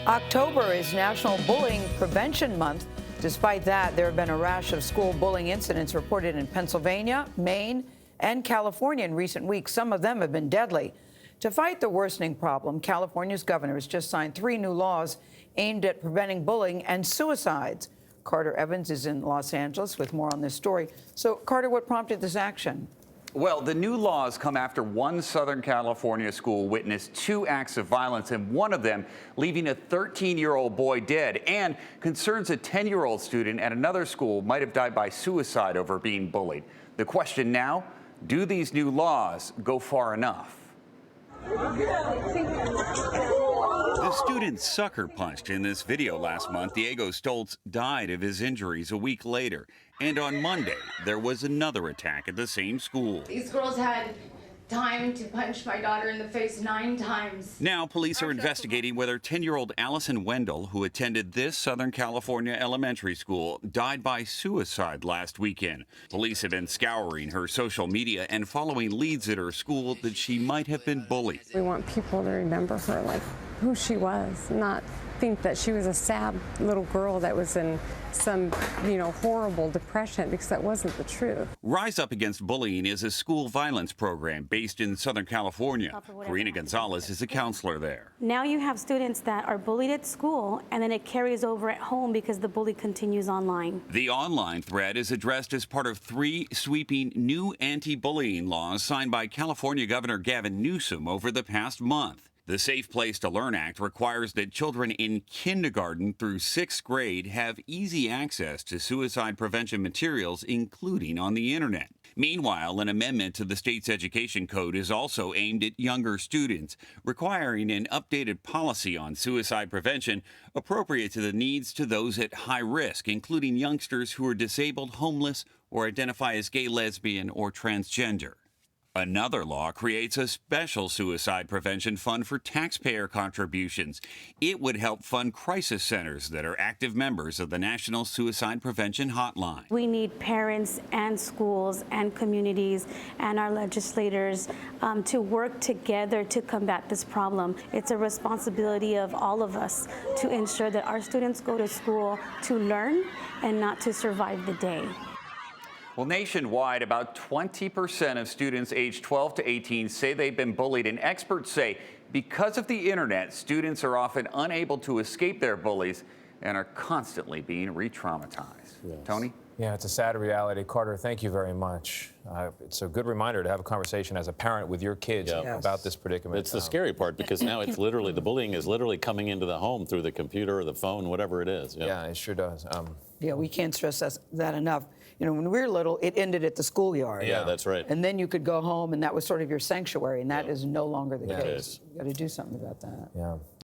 October is National Bullying Prevention Month. Despite that, there have been a rash of school bullying incidents reported in Pennsylvania, Maine, and California in recent weeks. Some of them have been deadly. To fight the worsening problem, California's governor has just signed 3 new laws aimed at preventing bullying and suicides. Carter Evans is in Los Angeles with more on this story. So, Carter, what prompted this action? Well, the new laws come after one Southern California school witnessed 2 acts of violence, and one of them leaving a 13-year-old boy dead, and concerns a 10-year-old student at another school might have died by suicide over being bullied. The question now, do these new laws go far enough? The student sucker punched in this video last month, Diego Stoltz, died of his injuries a week later. And on Monday, there was another attack at the same school. These girls had time to punch my daughter in the face 9 times. Now, police are investigating whether 10-year-old Allison Wendell, who attended this Southern California elementary school, died by suicide last weekend. Police have been scouring her social media and following leads at her school that she might have been bullied. We want people to remember her like who she was, not think that she was a sad little girl that was in some, horrible depression, because that wasn't the truth. Rise Up Against Bullying is a school violence program based in Southern California. Karina Gonzalez is a counselor there. Now you have students that are bullied at school, and then it carries over at home because the bully continues online. The online threat is addressed as part of 3 sweeping new anti-bullying laws signed by California Governor Gavin Newsom over the past month. The Safe Place to Learn Act requires that children in kindergarten through 6th grade have easy access to suicide prevention materials, including on the internet. Meanwhile, an amendment to the state's education code is also aimed at younger students, requiring an updated policy on suicide prevention appropriate to the needs to those at high risk, including youngsters who are disabled, homeless, or identify as gay, lesbian, or transgender. Another law creates a special suicide prevention fund for taxpayer contributions. It would help fund crisis centers that are active members of the National Suicide Prevention Hotline. We need parents and schools and communities and our legislators to work together to combat this problem. It's a responsibility of all of us to ensure that our students go to school to learn and not to survive the day. Well, nationwide, about 20% of students aged 12 to 18 say they've been bullied, and experts say because of the internet, students are often unable to escape their bullies and are constantly being re-traumatized. Yes. Tony? Yeah, it's a sad reality. Carter, thank you very much. It's a good reminder to have a conversation as a parent with your kids about this predicament. It's the scary part, because now it's literally, the bullying is literally coming into the home through the computer or the phone, whatever it is. Yeah, it sure does. Yeah, we can't stress that enough. When we were little, it ended at the schoolyard. Yeah, that's right. And then you could go home, and that was sort of your sanctuary, and that is no longer the case. It is. You've got to do something about that. Yeah.